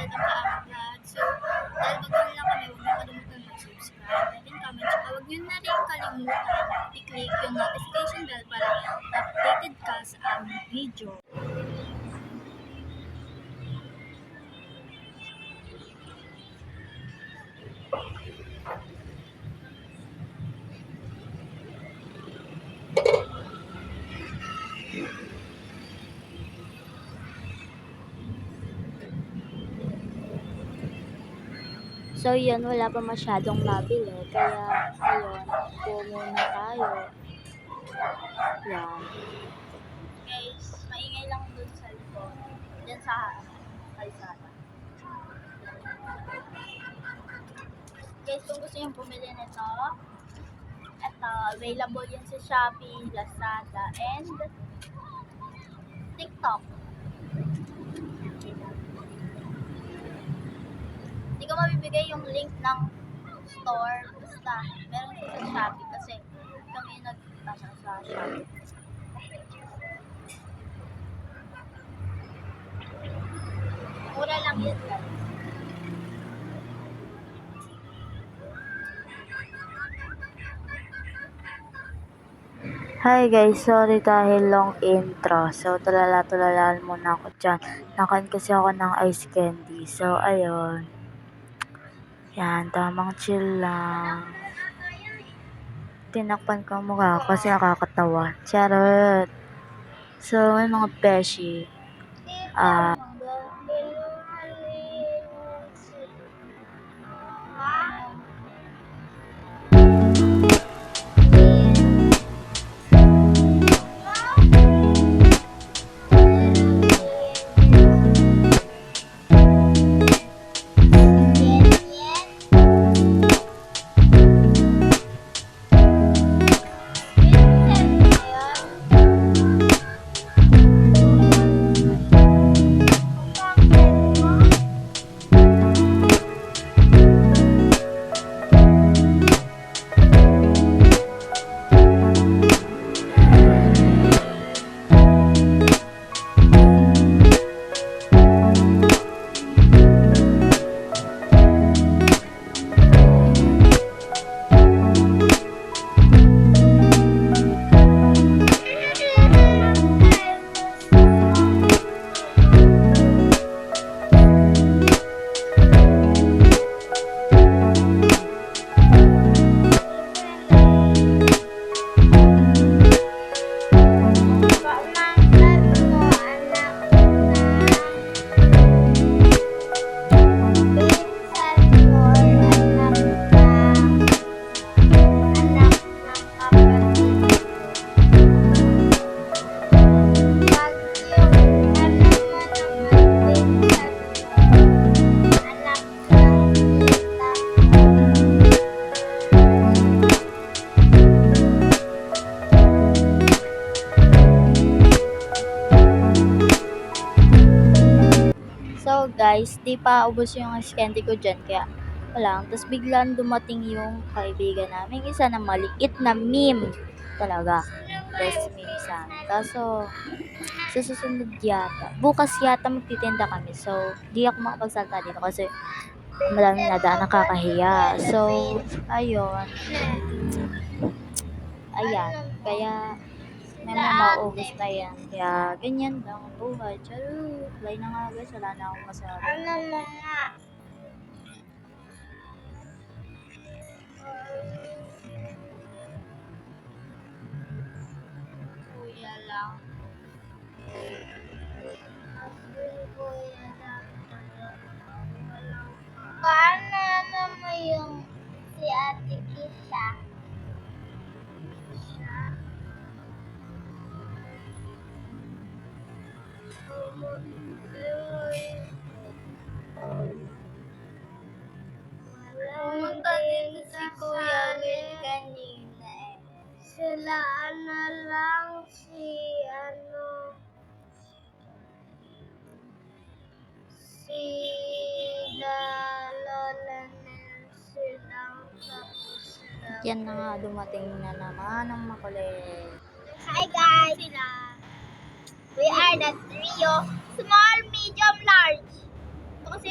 welcome to our vlog. So, dahil bago lang kami, huwag niyo kalimutan mag-subscribe, like and comment, tsaka huwag niyo na rin kalimutan i-click yung notification bell para updated ka sa aming video. So yun, wala pa masyadong nabili. Kaya, ayun, po muna tayo. Yan. Guys, maingay lang dun sa likod. Diyan sa kalsada. Guys, kung gusto nyo bumili nito, ito, available yan sa Shopee, Lazada, and TikTok. Hindi ko mabibigay yung link ng store. Basta, meron siya sa Shopee kasi kami yung nagpunta sa Shopee. Mura lang yun, guys. Hi guys, sorry dahil long intro. So, tulala-tulalaan muna ako dyan. Nakain kasi ako ng ice candy. So, ayun. Yan, tamang chill lang. Tinakpan ko ang mukha kasi nakakatawa. Charot. So, may mga beshi. So guys, di pa ubos yung ice candy ko dyan, kaya wala. Tapos biglang dumating yung kaibigan namin, isa na maliit na meme talaga. Best meme sa amin. Kaso, sa susunod yata, bukas yata magtitinda kami. So, di ako makapagsalta dito kasi maraming nadaan nakakahiya. So, ayun. Ayan. Kaya, may mga maubos na yan. Kaya, ganyan lang ang buhay. Charot. Bye na nga guys. Wala na akong masabi. Ano mo nga? Kuya lang. Paano mo yung si Ate Kisha? Pumunta din si Kuya Will kanina eh. Sila lang si si Lola Nancy lang tapos Yan na nga, dumating na naman ang makulit. Hi guys! We are the trio, small, medium, large. Ito kasi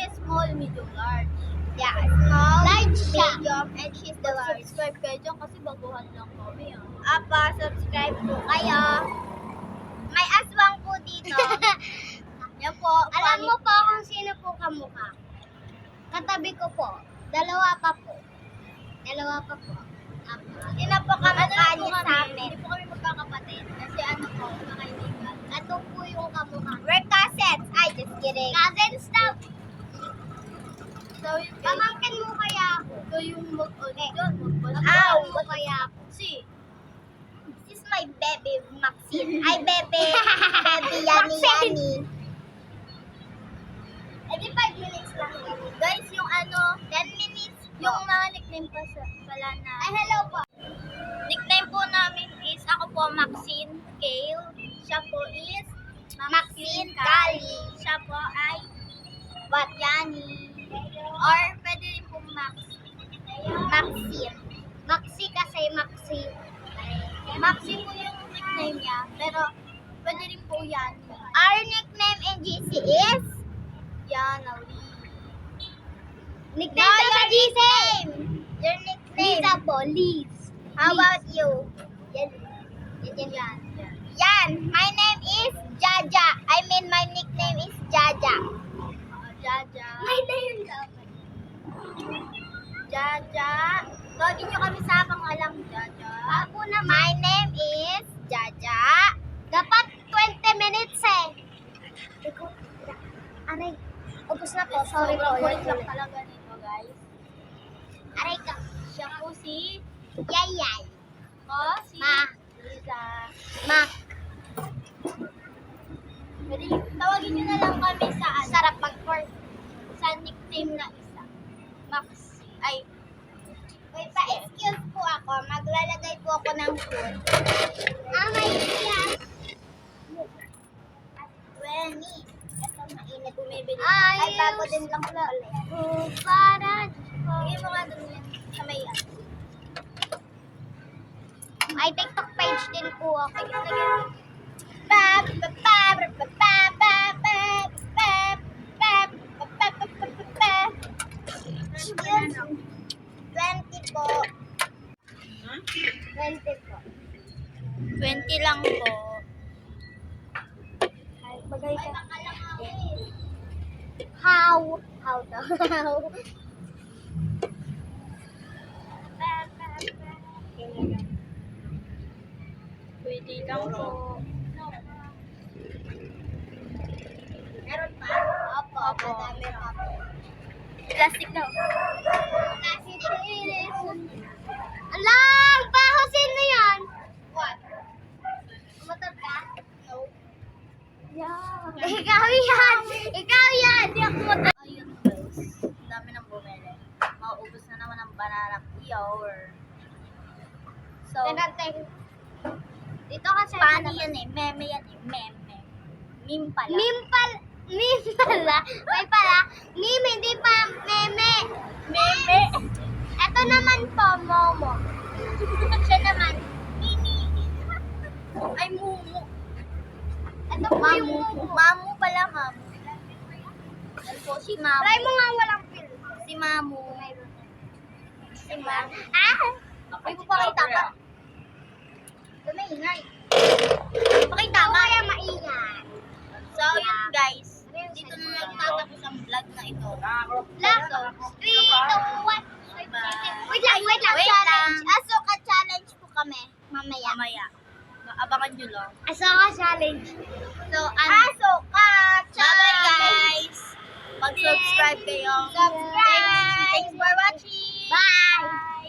medium large. Yeah, small, Large siya. medium, and she's the large. Subscribe kayo dyan kasi baguhan lang kami ah. Apa, subscribe po kayo. May aswang po dito. Yan po. Alam mo po kung sino po kamukha? Katabi ko po. Dalawa pa po. Sino po kamukha niya sa amin? Hindi po kami magkakapatid. Kasi ano po, kakaibigan. Ito po yung kamukha. We're cousins. Ay, just kidding. Cousins daw. So, yun guys. Pamangkin mo kaya ako. So, yung mag-ulit yun, magbalik. Ow! Mo kaya ako. Si, This is my baby, Maxine. Ay, baby. Baby, yani. Eh di 5 minutes lang. guys, yung ano, 10 minutes. yung mga nickname pala na. Ay, hello po. Nickname po namin is, ako po Maxine Kale. Siya po is Maxine Kali. Siya po ay What? Yani. Or pwede rin po Max. Maxine. Maxi kasi Maxi. Maxine po yung nickname niya, pero pwede rin po Yani. Our nickname in GC is? Yana Lee. Nickname ko sa GC. Your nickname. Lisa po, Liz. How about you? Yan. Yan. My name is Jaja. I mean, my nickname is Jaja. Jaja. My name daw. Jaja. Lagi nyo kami sa pangalang Jaja. Ako na My name is Jaja. dapat 20 minutes eh. Aray. Ubus na po. Sorry po. Sobrang kulit lang talaga nito, guys. Aray ka. Siya po si Yayay. si Ma. Liza. Mac. Pwede, tawagin nyo na lang kami sa Sarap mag-court. sa nickname na isa. Max. Ay, Wait, pa-excuse po ako. Maglalagay po ako ng food. May yes. Weni. Ito mainit. bumibili. Ay, bago din lang pala. Para. Sige mo nga dun yan sa may yan. May TikTok page din po ako. Ba, ba, ba, ba, ba, ba, ba, ba, ba, ba, ba, ba, ba, ba, ba. Excuse me. 20 po. 20 po. 20 lang po. Bagay ka. How? How daw? How? Pwede lang po. Meron pa? Opo. Madami pa po. Plastic daw. Kasi cheese. Alam! Baho sino yan? What? Umatot ka? No. Ikaw yan! Ikaw yan! Di ako umatot. Ayun guys. Ang dami nang bumili. Mauubos na naman ang banana yawer. So, Dito kasi paano yan eh? Meme yan eh. Meme. Meme pala. Meme pala. May pala. Meme, hindi pa meme. Meme. Ito naman po, Momo. Siya naman, Mimi. Ay, mumu. Ito po yung Mamu. Momo. Mamu pala, mamu. Yan po si Mamu. Try mo nga walang pill. Si Mamu. Si Mamu. Ah! Ay, papakita ka. Ito na ingay. Pakita ka. Kaya maingay. So, yun guys. Dito na nagtatapos ang vlog na ito. Last, 3, 2, 1. Wait lang. Wait Challenge. lang. Asuka challenge po kami. Mamaya. Mamaya. Abangan nyo lang. Asa ka challenge. So, ano? Asuka Bye-bye challenge. guys. Mag-subscribe kayo. Subscribe. Thanks for watching. Bye!